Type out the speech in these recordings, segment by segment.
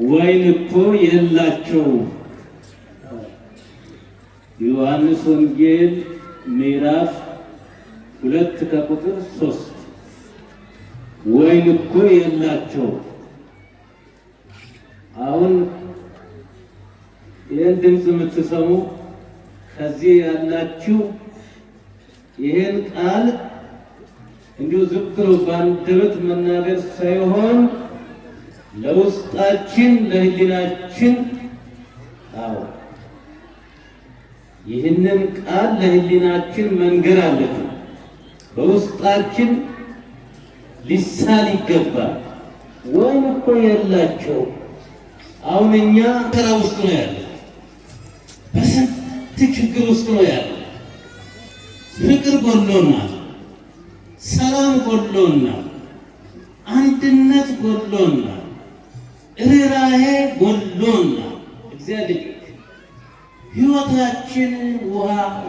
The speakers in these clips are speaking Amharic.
ወይን እኮ የላቸው። ዮሐንስ ወንጌል ምዕራፍ 2:3 ወይን እኮ የላቸው። አሁን ይህን ድምፅ የምትሰሙ ከዚህ ያላችሁ ይህን ቃል እንዲሁ ዝም ብሎ በአንደበት መናገር ሳይሆን ለውስጣችን ለህሊናችን ይህንን ቃል ለህሊናችን መንገር አለብን። በውስጣችን ሊሳል ይገባል። ወይን እኮ የላቸው። አሁን እኛ ተራ ውስጥ ነው ያለ፣ በስንት ችግር ውስጥ ነው ያለ። ፍቅር ጎሎናል፣ ሰላም ጎሎናል፣ አንድነት ጎሎናል፣ ርህራሄ ጎሎናል። እግዚአብሔር ህይወታችን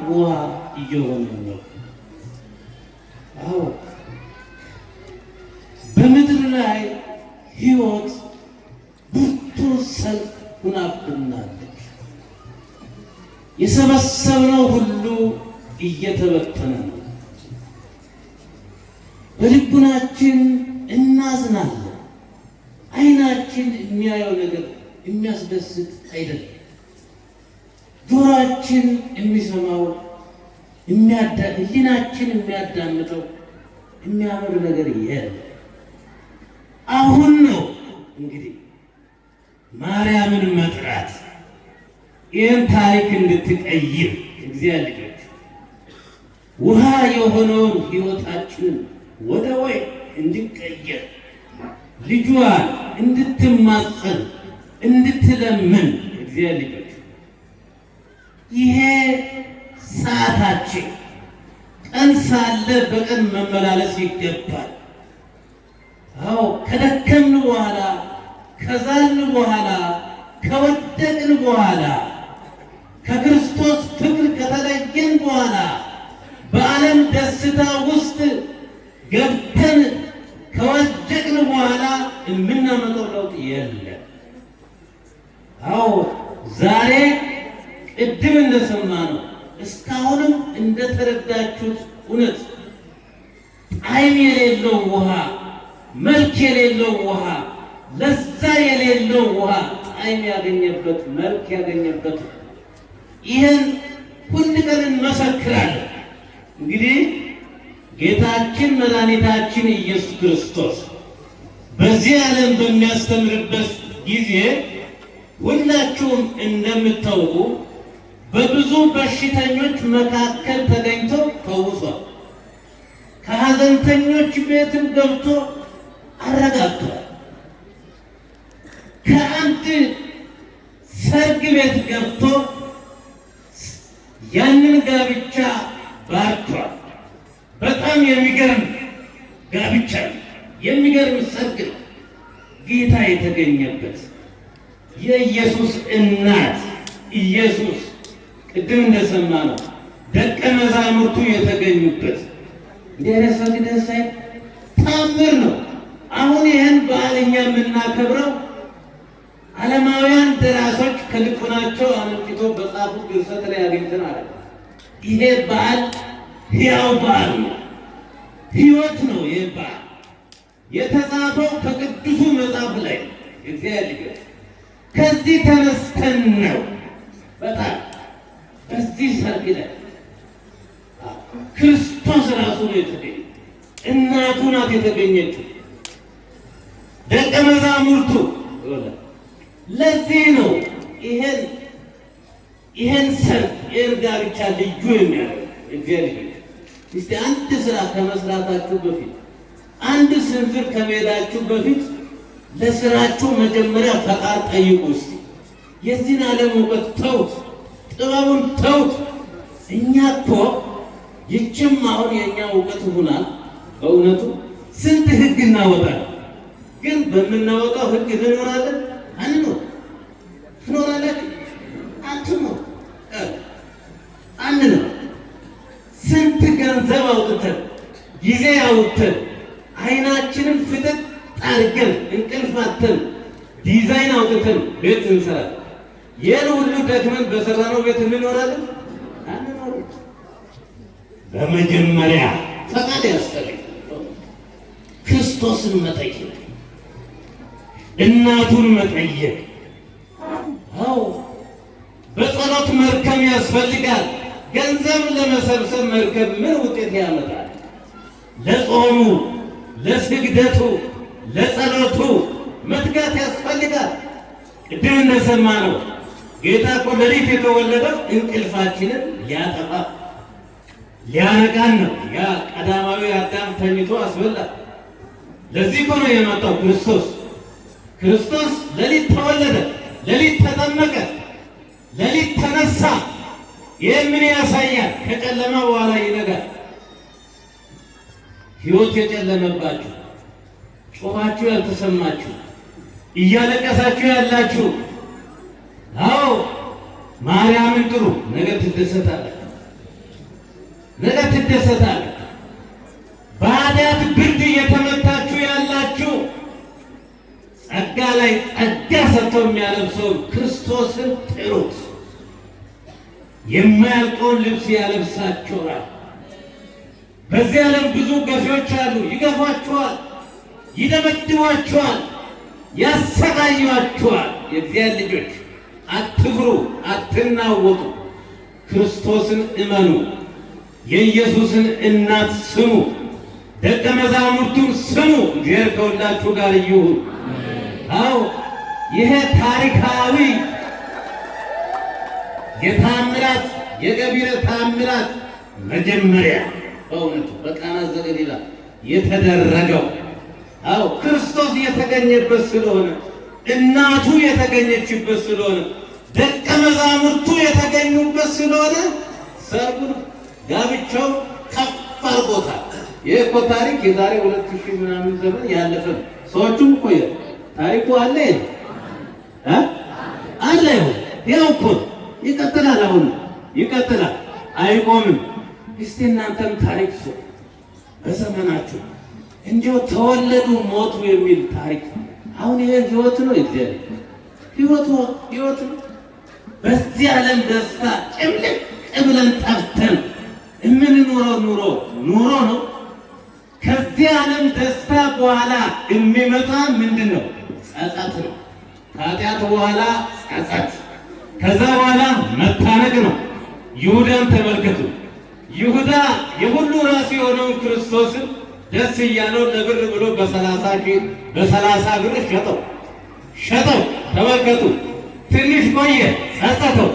ውሃ እየሆነ ነው። አዎ በምድር ላይ ህይወት ብርቱ ሰልፍ ሆናብናለች። የሰበሰብነው ሁሉ እየተበተነ ነው። በልቡናችን እናዝናለን። አይናችን የሚያየው ነገር የሚያስደስት አይደለም። ጆሮአችን የሚሰማው ህሊናችን የሚያዳምጠው የሚያምር ነገር የለም። አሁን ነው እንግዲህ ማርያምን መጥራት ይህን ታሪክ እንድትቀይር እግዚአብሔር ልጆች ውሃ የሆነውን ህይወታችንን ወደ ወይን እንድንቀይር ልጇን እንድትማጸን እንድትለምን እግዚአብሔር ልጆች ይሄ ሰዓታችን ቀን ሳለ በቀን መመላለስ ይገባል። አዎ ከደከምን በኋላ ከዛልን በኋላ ከወደቅን በኋላ ከክርስቶስ ፍቅር ከተለየን በኋላ በዓለም ደስታ ውስጥ ገብተን ከወደቅን በኋላ የምናመጣው ለውጥ የለም። አዎ ዛሬ ቅድም እንደሰማነው እስካሁንም እንደተረዳችሁት እውነት ጣዕም የሌለው ውሃ፣ መልክ የሌለው ውሃ፣ ለዛ የሌለው ውሃ ጣዕም ያገኘበት መልክ ያገኘበት ይህን ሁል ቀን እንመሰክራለን። እንግዲህ ጌታችን መድኃኒታችን ኢየሱስ ክርስቶስ በዚህ ዓለም በሚያስተምርበት ጊዜ ሁላችሁም እንደምታውቁ በብዙ በሽተኞች መካከል ተገኝቶ ፈውሷል። ከሐዘንተኞች ቤትም ገብቶ አረጋግቷል። ከአንድ ሰርግ ቤት ገብቶ ያንን ጋብቻ ባርኳል። በጣም የሚገርም ጋብቻ ነው። የሚገርም ሰርግ ነው። ጌታ የተገኘበት የኢየሱስ እናት ኢየሱስ ቅድም እንደሰማነው ደቀ መዛሙርቱ የተገኙበት እንደረሳት ደሳይ ታምር ነው። አሁን ይህን በዓል እኛ የምናከብረው ዓለማውያን ደራሶች ከልቡናቸው አመንጭቶ በጻፉት ድርሰት ላይ አግኝተን አለ። ይሄ በዓል ሕያው በዓል ነው፣ ሕይወት ነው። ይሄ በዓል የተጻፈው ከቅዱሱ መጽሐፍ ላይ እግዚአብሔር ከዚህ ተነስተን ነው። በጣም በዚህ ሰርግ ላይ ክርስቶስ ራሱ ነው የተገኘ፣ እናቱ ናት የተገኘችው፣ ደቀ መዛሙርቱ። ለዚህ ነው ይሄን ሰርግ ይሄን ጋብቻ ልዩ የሚያደርግ እግዚአብሔር። እስቲ አንድ ስራ ከመስራታችሁ በፊት አንድ ስንዝር ከመሄዳችሁ በፊት ለስራችሁ መጀመሪያ ፈቃድ ጠይቁ። እስቲ የዚህን ዓለም እውቀት ተውት፣ ጥበቡን ተውት። እኛ እኮ ይችም አሁን የእኛ እውቀት ሆናል። በእውነቱ ስንት ህግ እናወጣለን፣ ግን በምናወጣው ህግ እንኖራለን አንኖር? ትኖራላችሁ አትኖር? አንኖር። ስንት ገንዘብ አውጥተን ጊዜ አውጥተን አይናችንን ፍጥጥ አድርገን እንቅልፋተን ዲዛይን አውጥተን ቤት እንሰራለን። ይህን ሁሉ ደክመን በሰራነው ቤት እንኖራለን? አንኖርም። በመጀመሪያ ፈቃድ ያስፈልጋል። ክርስቶስን መጠየቅ፣ እናቱን መጠየቅ። አዎ በጸሎት መርከም ያስፈልጋል። ገንዘብ ለመሰብሰብ መርከብ ምን ውጤት ያመጣል? ለጾሙ፣ ለስግደቱ፣ ለጸሎቱ መትጋት ያስፈልጋል። ቅድም እንደሰማነው ጌታ እኮ ሌሊት የተወለደው እንቅልፋችንን ሊያጠፋ ሊያነቃን ነው። ያ ቀዳማዊ አዳም ተኝቶ አስበላ። ለዚህ እኮ ነው የመጣው ክርስቶስ። ክርስቶስ ሌሊት ተወለደ፣ ሌሊት ተጠመቀ፣ ሌሊት ተነሳ። ይህ ምን ያሳያል? ከጨለማ በኋላ ይነጋል። ሕይወት የጨለመባችሁ፣ ጮኻችሁ ያልተሰማችሁ፣ እያለቀሳችሁ ያላችሁ፣ አዎ ማርያምን ጥሩ፣ ነገ ትደሰታለች፣ ነገ ትደሰታለች። በኃጢአት ብርድ እየተመታችሁ ያላችሁ ጸጋ ላይ ጸጋ ሰጥተው የሚያለብሰው ክርስቶስን ጥሩት። የማያልቀውን ልብስ ያለብሳችኋል። በዚህ ዓለም ብዙ ገፊዎች አሉ። ይገፏችኋል፣ ይደበድቧችኋል፣ ያሰቃዩአችኋል። የእግዚአብሔር ልጆች አትፍሩ፣ አትናወጡ። ክርስቶስን እመኑ። የኢየሱስን እናት ስሙ። ደቀ መዛሙርቱን ስሙ። እግዚአብሔር ከሁላችሁ ጋር ይሁን። አዎ ይሄ ታሪካዊ የታምራት የገቢረ ታምራት መጀመሪያ በእውነቱ በቃና ዘገሊላ የተደረገው አዎ ክርስቶስ የተገኘበት ስለሆነ፣ እናቱ የተገኘችበት ስለሆነ፣ ደቀ መዛሙርቱ የተገኙበት ስለሆነ ሰርጉ ጋብቻው ከፍ አድርጎታል። ይህ እኮ ታሪክ የዛሬ 2000 ምናምን ዘመን ያለፈ ነው። ሰዎቹም እኮ ታሪኩ አለ አለ ያው እኮ ይቀጥላል። አሁን ይቀጥላል፣ አይቆምም። እስቲ እናንተም ታሪክ ሰው በዘመናችሁ እንዲሁ ተወለዱ ሞቱ የሚል ታሪክ አሁን ይሄ ህይወት ነው። እግዚአብሔር ህይወት ነው። በዚህ ዓለም ደስታ ጭምልቅ ብለን ጠፍተን የምንኖረው ኑሮ ነው። ከዚህ ዓለም ደስታ በኋላ የሚመጣ ምንድን ነው? ጸጸት ነው። ከኃጢአት በኋላ ጸጸት፣ ከዛ በኋላ መታነቅ ነው። ይሁዳን ተመልከቱ። ይሁዳ የሁሉ ራስ የሆነውን ክርስቶስን ደስ እያለው ለብር ብሎ በ30 ብር ሸጠው። ተመልከቱ። ትንሽ ቆየ፣ ጸጸተው።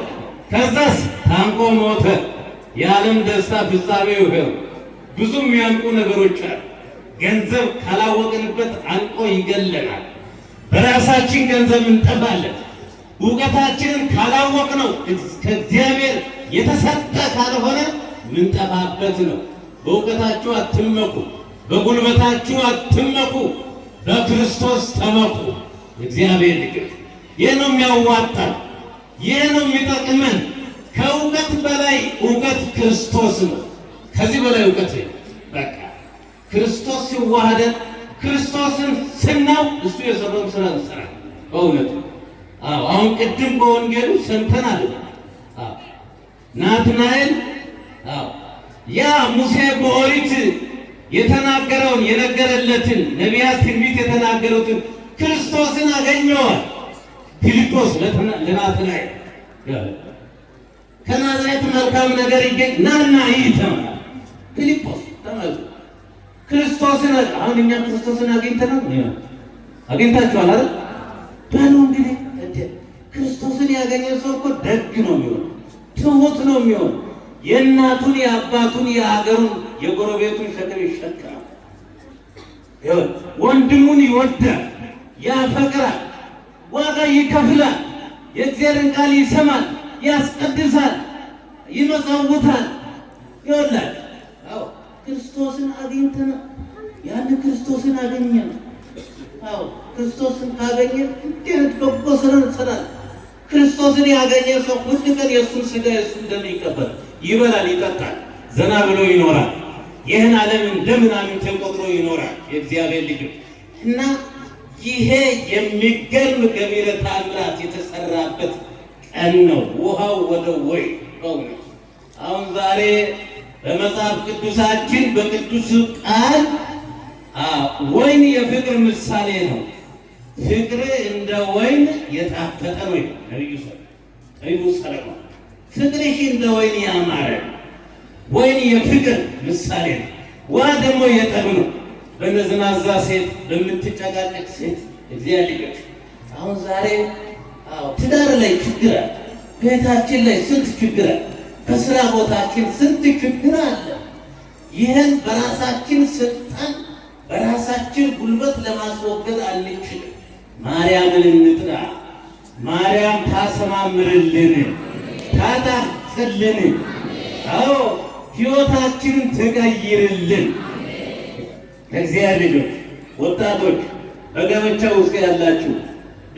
ከዛስ ታንቆ ሞተ። የዓለም ደስታ ፍጻሜው ይሄ ነው። ብዙ የሚያንቁ ነገሮች አሉ። ገንዘብ ካላወቅንበት አንቆ ይገለናል። በራሳችን ገንዘብ እንጠፋለን። እውቀታችንን ካላወቅነው ከእግዚአብሔር የተሰጠ ካልሆነ ምንጠፋበት ነው። በእውቀታችሁ አትመኩ፣ በጉልበታችሁ አትመኩ፣ በክርስቶስ ተመኩ። እግዚአብሔር ልጆች ይህ ነው የሚያዋጣን፣ ይህ ነው የሚጠቅመን። ከእውቀት በላይ እውቀት ክርስቶስ ነው። ከዚህ በላይ እውቀት በቃ ክርስቶስ ሲዋሃደን ክርስቶስን ስናው እሱ የሰራውን ስራ እንሰራ። በእውነቱ አሁን ቅድም በወንጌሉ ሰምተናል። ናትናኤል ያ ሙሴ በኦሪት የተናገረውን የነገረለትን ነቢያት ትንቢት የተናገሩትን ክርስቶስን አገኘዋል። ፊልጶስ ለናትናኤል ከናዝሬት መልካም ነገር ይገኝ ናና ይተማ ፊልጶስ ተመልከቱ። ክርስቶስን አሁን እኛ ክርስቶስን አግኝታችኋል አይደል? በሉ እንግዲህ ክርስቶስን ያገኘ ሰው እኮ ደግ ነው የሚሆን፣ ትሁት ነው የሚሆን። የእናቱን የአባቱን የሀገሩን የጎረቤቱን ሸክም ይሸከማል። ወንድሙን ይወዳል፣ ያፈቅራል፣ ዋጋ ይከፍላል፣ የእግዚአብሔርን ቃል ይሰማል፣ ያስቀድሳል፣ ይመጸውታል። ይወላል ክርስቶስን አግኝተናል። ያን ክርስቶስን አገኘን። ክርስቶስን ካገኘን እንዴት በጎ ስራ እንሰራለን። ክርስቶስን ያገኘ ሰው ሁሉ ቀን የእሱን ስጋ የእሱን ደም ይቀበል፣ ይበላል፣ ይጠጣል፣ ዘና ብሎ ይኖራል። ይህን ዓለም እንደምናምን ተቆጥሮ ይኖራል የእግዚአብሔር ልጆች እና ይሄ የሚገርም ገቢረ ተአምራት የተሰራበት ቀን ነው። ውሃው ወደ ወይን በእውነት አሁን ዛሬ በመጽሐፍ ቅዱሳችን በቅዱስ ቃል ወይን የፍቅር ምሳሌ ነው። ፍቅር እንደ ወይን የጣፈጠ ነው። ነቢዩ ሰለሞን ፍቅርሽ እንደ ወይን ያማረ ወይን የፍቅር ምሳሌ ነው። ዋ ደግሞ የጠብ ነው። በነዝናዛ ሴት በምትጨቃጨቅ ሴት እግዚአብሔር ልጆች አሁን ዛሬ ትዳር ላይ ችግር አለ። ቤታችን ላይ ስንት ችግር አለ። በስራ ቦታችን ስንት ችግር አለ። ይህን በራሳችን ስልጣን በራሳችን ጉልበት ለማስወገድ አንችልም። ማርያምን እንጥራ። ማርያም ታሰማምርልን፣ ታጣፍጥልን፣ ሕይወታችንን ትቀይርልን። እግዚአብሔር ልጆች ወጣቶች በጋብቻ ውስጥ ያላችሁ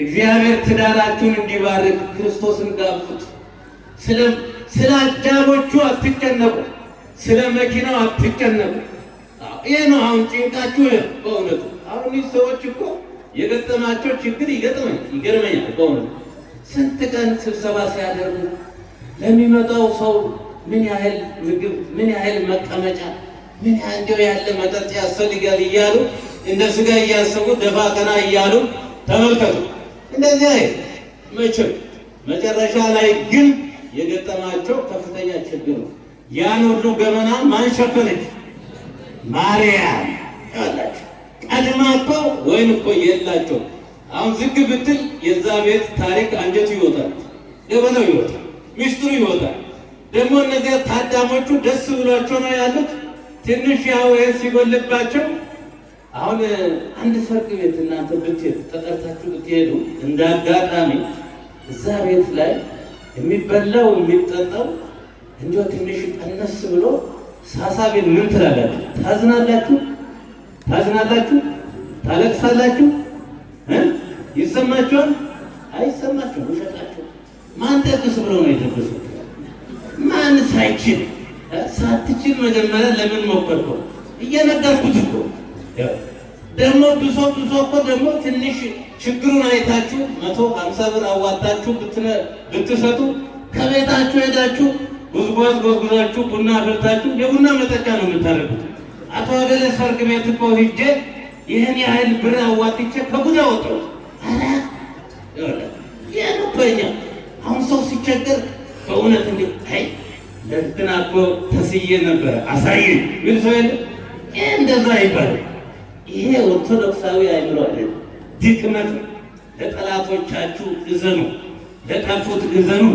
እግዚአብሔር ትዳራችሁን እንዲባርክ ክርስቶስን ጋብዙት። ስለ አጃቦቹ አትጨነቁ፣ ስለ መኪናው አትጨነቁ። ይሄ ነው አሁን ጭንቃችሁ። በእውነቱ አሁን ሰዎች እኮ የገጠማቸው ችግር ይገርመኛል። በእውነቱ ስንት ቀን ስብሰባ ሲያደርጉ ለሚመጣው ሰው ምን ያህል ምግብ፣ ምን ያህል መቀመጫ፣ ምን ያህል ያለ መጠጥ ያስፈልጋል እያሉ እንደ ስጋ እያሰቡ ደፋ ቀና እያሉ ተመልከቱ። እንደዚህ አይደል መቼም መጨረሻ ላይ ግን የገጠማቸው ከፍተኛ ችግር ነው። ያን ሁሉ ገመና ማን ሸፈነች? ማርያም ያላችሁ ቀድማ እኮ ወይን እኮ የላቸው። አሁን ዝግ ብትል የዛ ቤት ታሪክ አንጀቱ ይወጣል፣ ገበናው ይወጣል፣ ሚስጥሩ ይወጣል። ደግሞ እነዚያ ታዳሞቹ ደስ ብሏቸው ነው ያሉት። ትንሽ ያው ሲጎልባቸው አሁን አንድ ሰርግ ቤት እናንተ ብትሄዱ ተጠርታችሁ ብትሄዱ እንደ አጋጣሚ እዛ ቤት ላይ የሚበላው የሚጠጣው እንዲያው ትንሽ ቀነስ ብሎ ሳሳቢን ምን ትላላችሁ? ታዝናላችሁ? ታለቅሳላችሁ? ይሰማችኋል? አይሰማችሁም? ውሸታችሁ። ማን ደግስ ብሎ ነው የደገሰው? ማን ሳይችል ሳትችል መጀመሪያ ለምን ሞከርከው? እየነገርኩት እኮ ደግሞ ብሶ እኮ ደግሞ ትንሽ ችግሩን አይታችሁ 150 ብር አዋጣችሁ ብትሰጡ ከቤታችሁ ሄዳችሁ ጉዝጓዝ ጎዝጉዛችሁ ቡና አፍልታችሁ የቡና መጠጫ ነው የምታደርጉት። አቶ አገለ ሰርግ ቤት እኮ ሂጄ ይህን ያህል ብር አዋጥቼ ከጉዳ ወጣሁ። ይህን በኛ አሁን ሰው ሲቸገር በእውነት እንዲ ለእንትና እኮ ተስዬ ነበረ አሳየኝ ምን ሰው የለ። ይህ እንደዛ ይባላል። ይሄ ኦርቶዶክሳዊ አይምሮ አይደለም፣ ድክመት ነው። ለጠላቶቻችሁ እዘኑ፣ ለጠፉት እዘኑ።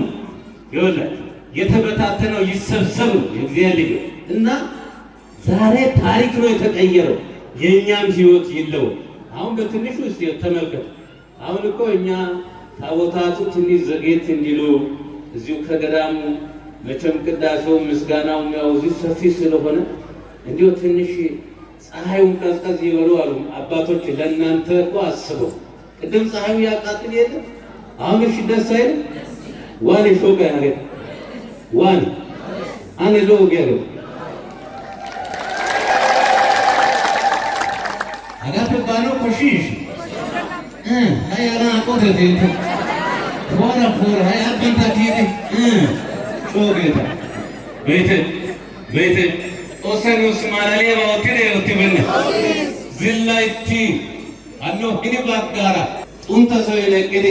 ይኸውላችሁ የተበታተነው ይሰብሰብ የእግዚአብሔር ልጅ እና ዛሬ ታሪክ ነው የተቀየረው። የእኛም ህይወት ይለው። አሁን በትንሹ እስቲ ተመልከቱ። አሁን እኮ እኛ ታቦታቱ ትንሽ ዘጌት እንዲሉ እዚሁ ከገዳሙ መቼም ቅዳሴው ምስጋናው ያው እዚህ ሰፊ ስለሆነ እንዲሁ ትንሽ ፀሐዩን ቀዝቀዝ ይበሉ አሉ አባቶች። ለእናንተ እኮ አስበው ቅድም ፀሐዩ ያቃጥል የለም አሁን እሺ ደስ አይልም? ዋን ሾጋ ያገ ዋን አነ ሎግ ያገ አጋተ ባሎ ኮሺሽ ሃያና ቆተቴ ወራ ፎር ሃያ በንታ ዲዲ ሾጌታ ቤት ኦሰኑስ ማላሌ ባውቲሬ ወቲበነ ዝላይቲ አኖ ሂኒ ባጋራ ጡንታ ሰው ይለቅዲ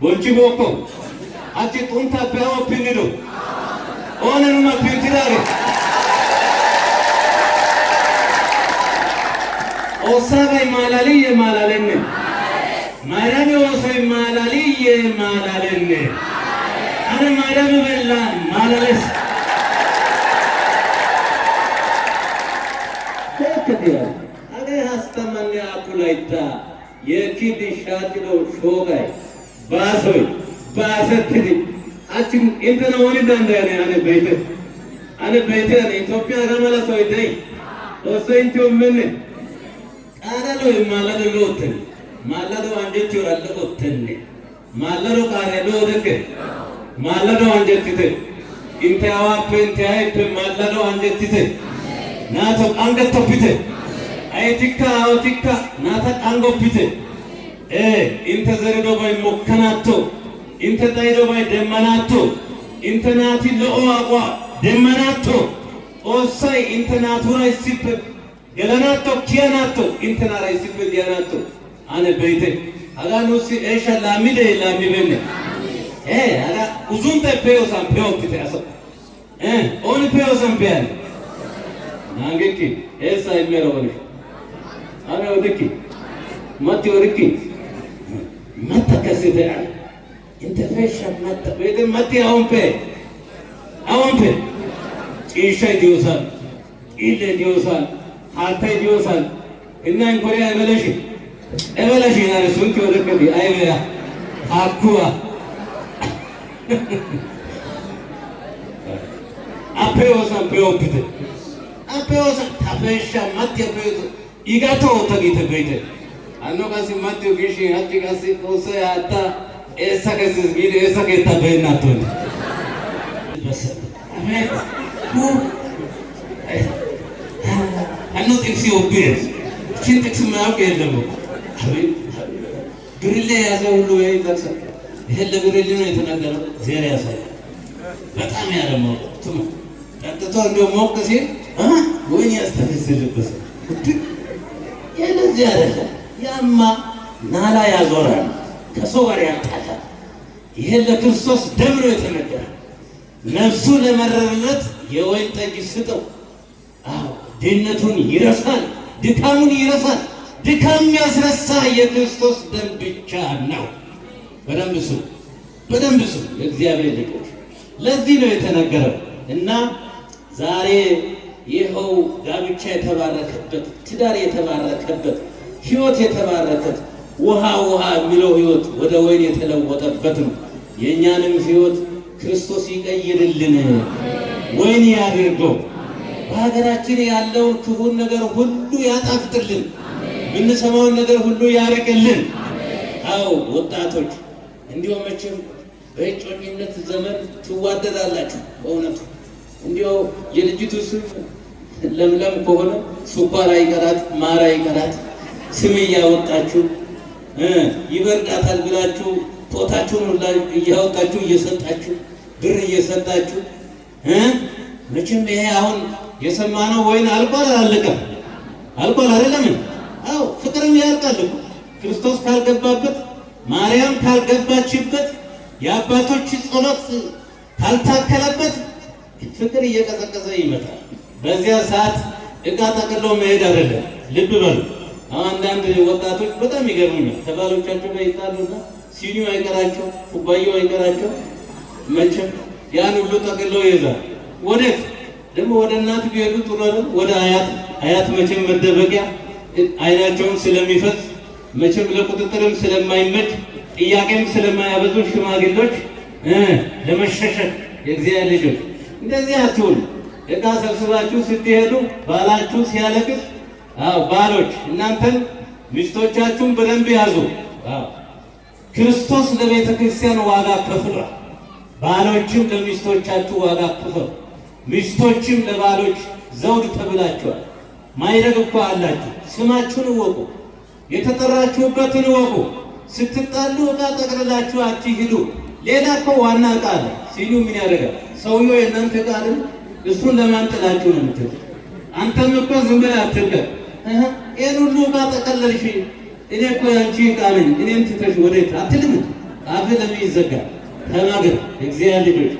ቦልቺ ቦኮ አቺ ጡንታ ፔኦ ፒንዲዶ ኦነኑማ ፒንቲዳሬ ኦሳባይ ማላሊየ ማላለነ ማርያም ወሰይ ማላሊየ ማላለነ አነ ማርያም በላ ማላለስ ከከዲያ አገ ሀስተማኒ አቁላይታ የኪድ ሻትሎ ሾጋይ ባሶይ ባሰትዲ አቺን እንተና ወኒ ዳንዳኔ አነ ቤተ ኢትዮጵያ ገመላ ሰው ደይ ኦሰንቹ ምን ቃራሎ ማላዶ ሎተን ማላዶ አንጀቹ አለቆተን ማላዶ ቃራሎ ደከ ማላዶ አንጀትተ ኢንተያዋ ፔንተያይ ማላዶ አንጀትተ ናቶ አንገቶብቴ አይቲካ አውቲካ ናታ አንጎብቴ ኢንተ ዘሪዶ ባይ ሞከናቶ ኢንተ ጣይዶ ባይ ደመናቶ ኢንተ ናቲ ለኦዋቋ ደመናቶ ኦሳይ ኢንተ ናቱራ ይሲፕ ገለናቶ ኪያናቶ ኢንተ ናራ ይሲፕ ዲያናቶ አነ በይቴ አጋኑሲ ኤሻ ላሚደ ላሚበነ አጋ ኡዙንተ ፔዮሳን ፔዮክቴ አሰ ኦን ፔዮሳን ፔያን ናንጌኪ ኤሳ ይሜሮኒ አነ ወድኪ ማቲ ወድኪ ማታ ከሰተ እንተ ፈሻ ማታ በደ ማቲ አውንፔ ጭሻ ዲዮሳን ኢለ ዲዮሳን ሃታይ ዲዮሳን እና እንኮሪያ እበለሽ ናለ ሱንኪ ወደከቢ አይበያ አኩዋ አፔዮሳን ፔዮክቴ አፔዮሳን ታፈሻ ማቲ አፔዮ ይጋቶ ተጊተ በይተ አኖ ጋሲ ማቲው ጊሽ አቲ ጋሲ ኮሰ አታ ኤሳ ከስስ ጊደ ኤሳ ከታ በይናቶ በሰ አሜት አኖ ጥቅሲ ኦቢስ ቺን ጥቅስ ማውቅ የለም ግሪሌ ያዘው ሁሉ ይጠቅሳ ይሄ ለግሪሌ ነው የተናገረው ዜራ ያሳይ በጣም ያረመው ተሙ ጠጥቶ እንደው ሞቅ ሲል ወይኔ ያስተፈስልበት የለዚህ አይደለም ያማ ናላ ያዞራል ከሰው ጋር ያጣላል። ይሄ ለክርስቶስ ደም ነው የተነገረ። ነፍሱ ለመረረለት የወይን ጠጅ ስጠው። አዎ ድህነቱን ይረሳል፣ ድካሙን ይረሳል። ድካም ያስረሳ የክርስቶስ ደም ብቻ ነው። በደንብ ስሙ የእግዚአብሔር ልጆች፣ ለዚህ ነው የተነገረው እና ዛሬ ይኸው ጋብቻ የተባረከበት ትዳር የተባረከበት ሕይወት የተባረከበት ውሃ የሚለው ሕይወት ወደ ወይን የተለወጠበት ነው። የእኛንም ሕይወት ክርስቶስ ይቀይርልን፣ ወይን ያድርገው። በሀገራችን ያለውን ክፉን ነገር ሁሉ ያጣፍጥልን፣ የምንሰማውን ነገር ሁሉ ያርቅልን። አዎ ወጣቶች እንዲሁ መቼም በእጮኝነት ዘመን ትዋደዳላችሁ። በእውነቱ እንዲሁ የልጅቱ ስም ለምለም ከሆነ ስኳር አይቀራት ማር አይቀራት ስም እያወጣችሁ ይበርዳታል ብላችሁ ጦታችሁን ሁላ እያወጣችሁ እየሰጣችሁ ብር እየሰጣችሁ መቼም ይሄ አሁን የሰማነው ወይን አልቋል አላለቀም? አልቋል አይደለም? አዎ ፍቅርም ያልቃል እኮ ክርስቶስ ካልገባበት ማርያም ካልገባችበት የአባቶች ጸሎት ካልታከለበት ፍቅር እየቀዘቀዘ ይመጣል። በዚያ ሰዓት ዕቃ ጠቅሎ መሄድ አይደለም። ልብ በሉ። አንዳንድ ወጣቶች በጣም ይገርሙኛል። ከባሎቻቸው ጋር ይጣሉና ሲኒው አይቀራቸው፣ ኩባያው አይቀራቸው፣ መቼም ያን ሁሉ ጠቅለው ይይዛል። ወዴት ደግሞ ወደ እናት ቢሄዱ ጥሩ አይደል? ወደ አያት መቼም መደበቂያ አይናቸውን ስለሚፈስ መቼም ለቁጥጥርም ስለማይመች ጥያቄም ስለማያበዙ ሽማግሌዎች ለመሸሸግ የእግዚአብሔር ልጆች እንደዚህ አትሁኑ። ዕቃ ሰብስባችሁ ስትሄዱ ባላችሁ ሲያለቅስ፣ ባሎች እናንተን ሚስቶቻችሁን በደንብ ያዙ። ክርስቶስ ለቤተ ክርስቲያን ዋጋ ከፍሏል። ባሎችም ለሚስቶቻችሁ ዋጋ ክፈሉ። ሚስቶችም ለባሎች ዘውድ ተብላችኋል። ማይረግ እኮ አላችሁ። ስማችሁን እወቁ፣ የተጠራችሁበትን እወቁ። ስትጣሉ ዕቃ ጠቅልላችሁ አትሂዱ። ሌላ እኮ ዋና ዕቃ አለ። ሲኒው ምን ያደርጋል? ሰውየው የእናንተ ዕቃ አይደል? እሱን ለማን ጥላችሁ ነው የምትሄዱ? አንተም እኮ ዝም ብለህ አትልቀቅ። ይሄን ሁሉ ዕቃ ጠቀለልሽ፣ እኔ እኮ ያንቺ ዕቃ ነኝ፣ እኔን ትተሽ ወዴት አትልም? አፍህ ለምን ይዘጋል? ተናገር እግዚአብሔር ልጆች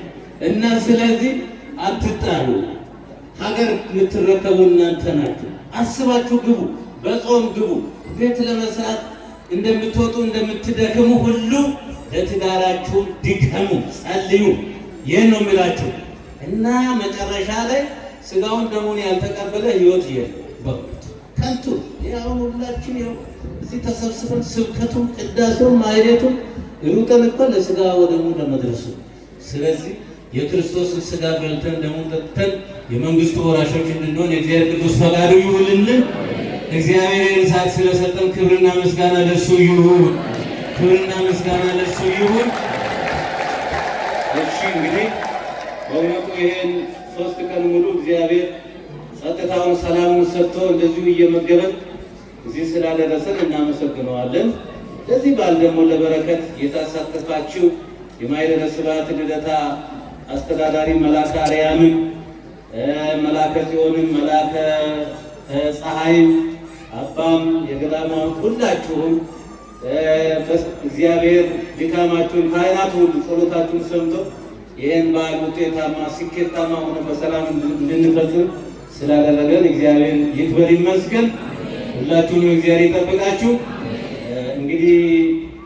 እና ስለዚህ አትጣሉ። ሀገር የምትረከቡ እናንተ ናችሁ። አስባችሁ ግቡ፣ በጾም ግቡ። ቤት ለመስራት እንደምትወጡ እንደምትደክሙ ሁሉ ለትዳራችሁ ድከሙ፣ ጸልዩ። ይህን ነው የሚላችሁ እና መጨረሻ ላይ ስጋውን ደሙን ያልተቀበለ ሕይወት የለም። ከንቱ ያው ሁላችን ያው እዚህ ተሰብስበን ስብከቱም ቅዳሴውም ማህሌቱም ሩጠን እኮ ለስጋ ወደሙ ለመድረሱ። ስለዚህ የክርስቶስን ስጋ በልተን ደሙን ጠጥተን የመንግስቱ ወራሾች እንድንሆን የእግዚአብሔር ቅዱስ ፈቃዱ ይሁንልን። እግዚአብሔር እሳት ስለሰጠን ክብርና ምስጋና ለእሱ ይሁን። ክብርና ምስጋና ለእሱ ይሁን። እሺ እንግዲህ በእውነቱ ይሄን 3 ቀን ሙሉ እግዚአብሔር ጸጥታውን ሰላሙን ሰጥቶ እንደዚሁ እየመገበን እዚህ ስላደረሰን እናመሰግነዋለን። ለዚህ በዓል ደግሞ ለበረከት የታሳተፋችሁ የማኅደረ ስብሐት ልደታ አስተዳዳሪ መልአከ አርያምን፣ መልአከ ጽዮንን፣ መልአከ ፀሐይም፣ አባም የገዳማውን ሁላችሁም እግዚአብሔር ድካማችሁን ካህናቱ ሁሉ ጸሎታችሁን ሰምቶ ይህን በዓል ውጤታማ ስኬታማ ሆነ በሰላም እንድንፈጽም ስላደረገን እግዚአብሔር ይክበር ይመስገን። ሁላችሁንም እግዚአብሔር ይጠብቃችሁ። እንግዲህ